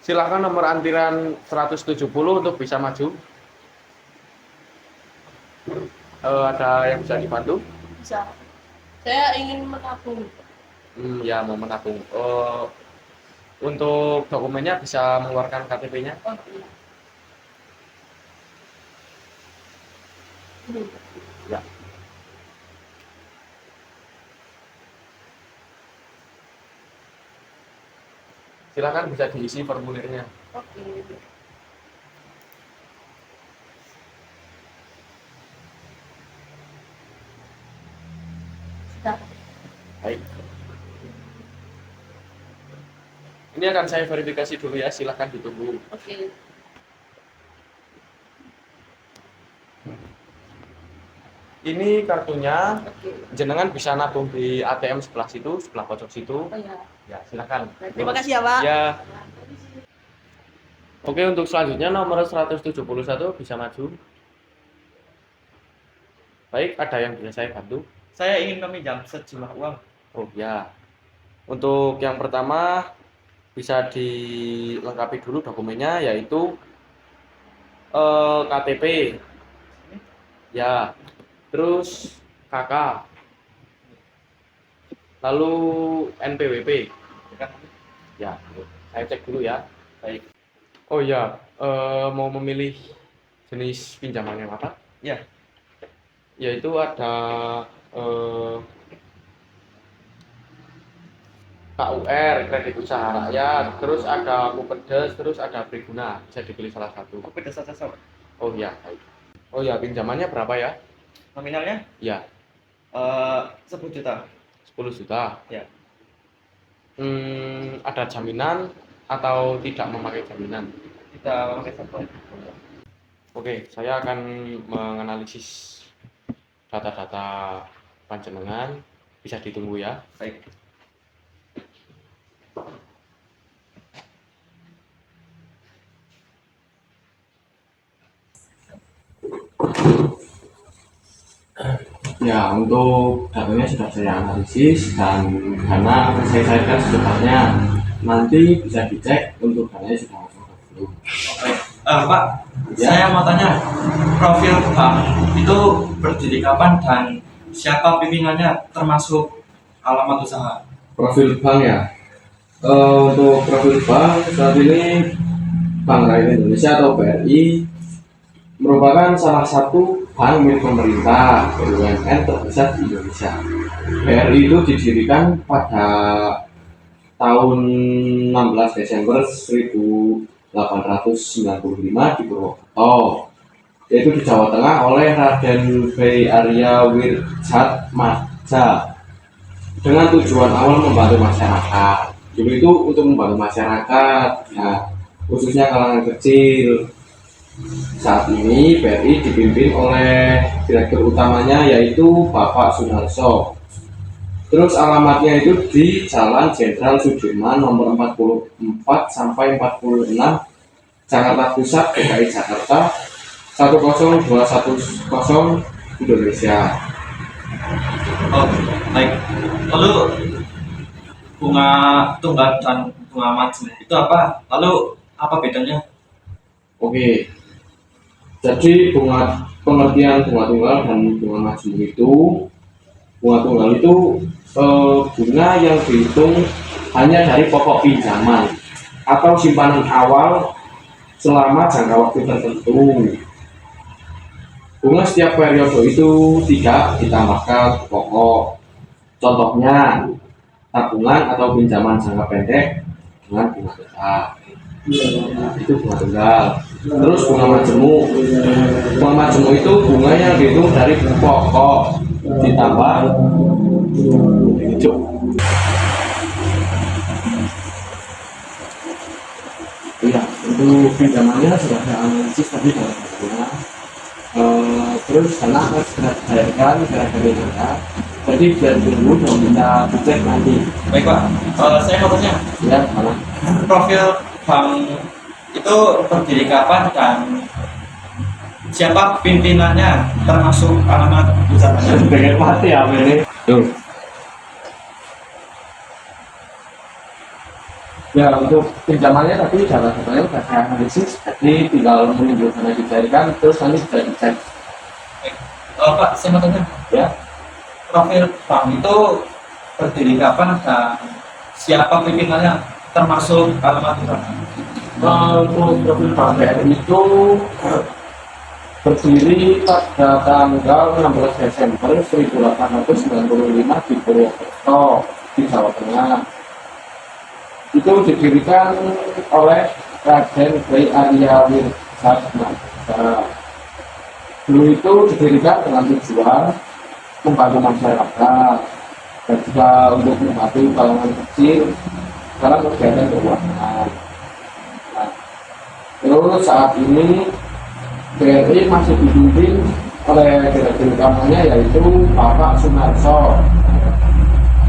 Silakan nomor antrian 170 untuk bisa maju. Ada yang bisa dibantu? Bisa. Saya ingin menabung. Ya, mau menabung. Untuk dokumennya bisa mengeluarkan KTP-nya? Oh iya. Ini. Ya. Silakan bisa diisi formulirnya. Oke. Sudah. Baik. Ini akan saya verifikasi dulu ya, silakan ditunggu. Oke. Ini kartunya, Oke. jenengan bisa nabung di ATM sebelah situ, sebelah pojok situ. Oh ya. Ya, silakan. Terima kasih ya, Pak. Ya. Oke, untuk selanjutnya nomor 171 bisa maju. Baik, ada yang bisa saya bantu? Saya ingin meminjam sejumlah uang. Oh ya. Untuk yang pertama bisa dilengkapi dulu dokumennya, yaitu KTP. Ya. Terus KK. Lalu NPWP. Ya, saya cek dulu ya. Baik. Oh ya, mau memilih jenis pinjaman yang apa? Ya. Yaitu ada KUR, kredit usaha rakyat, terus ada Kupedes, terus ada Briguna. Bisa dipilih salah satu. Beda saja sama. Oh ya, baik. Oh ya, pinjamannya berapa ya? Nominalnya Ya, 10 juta. 10 juta. Ya. Ada jaminan atau tidak memakai jaminan? Kita memakai satu. Oke, saya akan menganalisis data-data panjenengan. Bisa ditunggu ya. Baik. Ya, untuk datanya sudah saya analisis dan dana saya cairkan secepatnya. Nanti bisa dicek untuk dananya sudah masuk ke belum. Oke. Pak, Ya. saya mau tanya, profil bank itu berdiri kapan dan siapa pimpinannya termasuk alamat usaha? Profil bank ya. Untuk profil bank saat ini Bank Rakyat Indonesia atau BRI merupakan salah satu bank milik pemerintah BUMN terbesar di Indonesia. BRI itu didirikan pada tahun 16 Desember 1895 di Purwokerto, yaitu di Jawa Tengah oleh Raden B. Arya Wirjatmadja dengan tujuan awal membantu masyarakat. Dulu itu untuk membantu masyarakat, ya, khususnya kalangan kecil. Saat ini BRI dipimpin oleh direktur utamanya yaitu Bapak Sunarso. Terus alamatnya itu di Jalan Jenderal Sudirman nomor 44 sampai 46 Jakarta Pusat, DKI Jakarta 10210 Indonesia. Oh, baik. Lalu bunga tunggal dan bunga majemuk itu apa? Lalu apa bedanya? Oke. Jadi pengertian bunga tunggal dan bunga majemuk itu, bunga tunggal itu bunga yang dihitung hanya dari pokok pinjaman atau simpanan awal selama jangka waktu tertentu. Bunga setiap periode itu tidak ditambahkan pokok. Contohnya tabungan atau pinjaman jangka pendek dengan bunga tetap. Itu bunga tunggal. Terus bunga majemuk. Bunga majemuk itu bunga yang dihitung dari pokok ditambah hijau. Iya, untuk pinjamannya sudah saya analisis tadi data-datanya. Terus karena akan segera dicairkan gara-gara data. Jadi biar dulu dong kita cek nanti. Baik Pak, saya mau tanya, Ya, mana? profil bank itu berdiri kapan dan siapa pimpinannya termasuk alamat usahanya? Pengen mati ya ini. Tuh. Ya untuk pinjamannya tadi salah satunya sudah saya analisis, jadi tinggal menunjuk dana dicairkan terus nanti bisa dicek Pak, saya mau tanya, ya. profil bank itu berdiri kapan dan siapa pimpinannya, termasuk alamat bank? Untuk profil Bank BRI itu berdiri pada tanggal 16 Desember 1895 di Purwokerto di Jawa Tengah. Itu didirikan oleh Raden Dwi Arya Wirsanata. Dulu itu didirikan dengan tujuan membantu masyarakat dan juga untuk membantu kalangan kecil dalam kegiatan keuangan. Nah, terus saat ini BRI masih dipimpin oleh direktur utamanya yaitu Bapak Sunarso.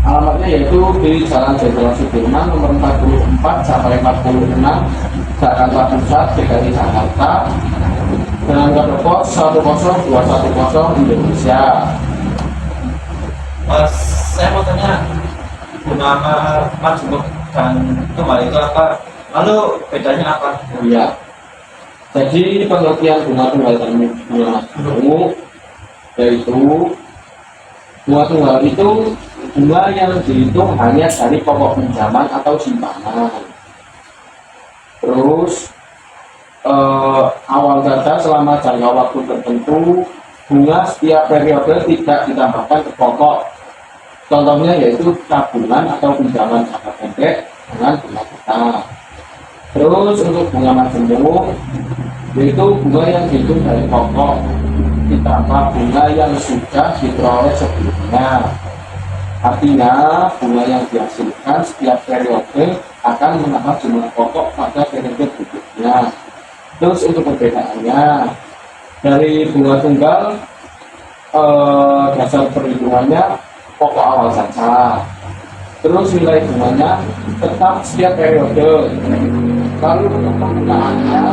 Alamatnya yaitu di Jalan Jenderal Sudirman nomor 44 sampai 46 Jakarta Pusat, DKI Jakarta dengan kode pos 10210 Indonesia. Mas, saya mau tanya, nama majemuk dan tumbal itu apa? Lalu bedanya apa? Iya. Jadi pengertian bunga tunggal dan bunga majemuk yaitu bunga tunggal itu bunga yang dihitung hanya dari pokok pinjaman atau simpanan. Terus awal data selama jangka waktu tertentu, bunga setiap periode tidak ditambahkan ke pokok. Contohnya yaitu tabungan atau pinjaman jangka pendek dengan bunga tetap. Terus untuk bunga majemuk yaitu bunga yang dihitung dari pokok ditambah bunga yang sudah diperoleh sebelumnya. Artinya bunga yang dihasilkan setiap periode akan menambah jumlah pokok pada periode berikutnya. Terus untuk perbedaannya dari bunga tunggal, dasar perhitungannya pokok awal saja. Terus nilai bunganya tetap setiap periode. Lalu untuk penggunaannya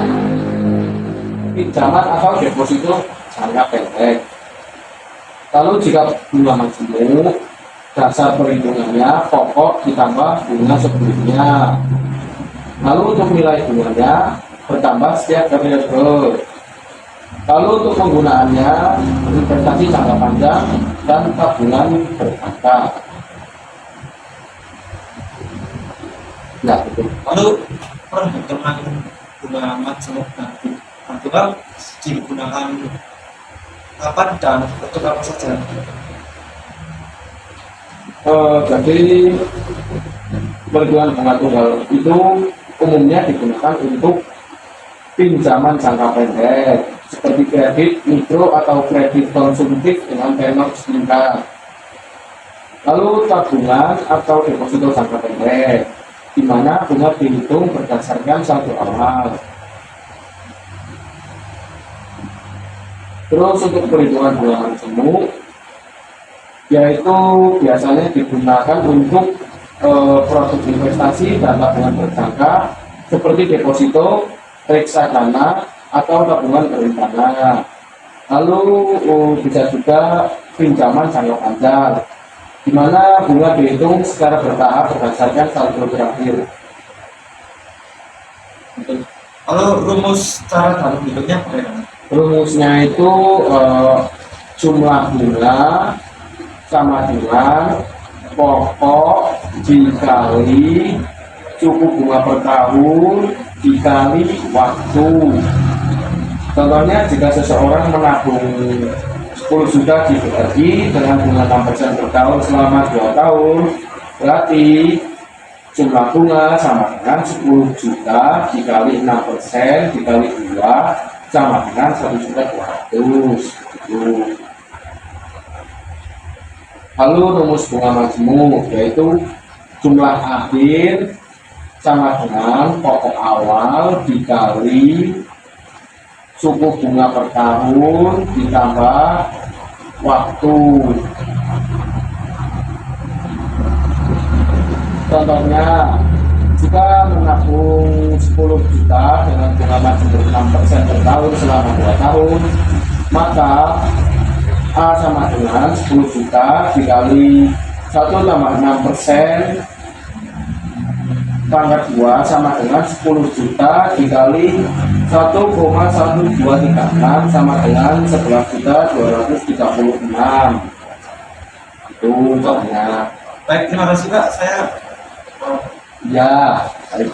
pinjaman atau deposito jangka pendek. Lalu jika bunga majemuk, dasar perhitungannya pokok ditambah bunga sebelumnya. Lalu untuk nilai bunganya bertambah setiap periode. Lalu untuk penggunaannya investasi jangka panjang dan tabungan berjangka. Ya, betul. Lalu perhitungan bunga majemuk dan tunggal digunakan kapan dan untuk apa saja? Jadi perhitungan bunga tunggal itu umumnya digunakan untuk pinjaman jangka pendek seperti kredit mikro atau kredit konsumtif dengan tenor singkat. Lalu tabungan atau deposito jangka pendek, di mana bunga dihitung berdasarkan saldo awal. Terus untuk perhitungan bunga majemuk, yaitu biasanya digunakan untuk produk investasi dan tabungan berjangka seperti deposito, reksadana atau tabungan berencana. Lalu bisa juga pinjaman jangka panjang, di mana bunga dihitung secara bertahap berdasarkan saldo terakhir. Kalau rumus cara dalam hidupnya bagaimana? Rumusnya itu jumlah bunga sama dengan pokok dikali suku bunga per tahun dikali waktu. Contohnya jika seseorang menabung 10 juta di BRI dengan bunga 6% per tahun selama 2 tahun, berarti jumlah bunga sama dengan 10 juta dikali 6% dikali 2 sama dengan 1.200.000. Lalu rumus bunga majemuk yaitu jumlah akhir sama dengan pokok awal dikali suku bunga per tahun ditambah waktu. Contohnya, jika menabung 10 juta dengan bunga majemuk 6% per tahun selama 2 tahun, maka A sama dengan 10 juta dikali 1 tambah 6% pangkat 2 sama dengan 10 juta dikali 1,1236 sama dengan 11.236. Itu banyak. Baik, terima kasih Pak. Saya Ya, baik.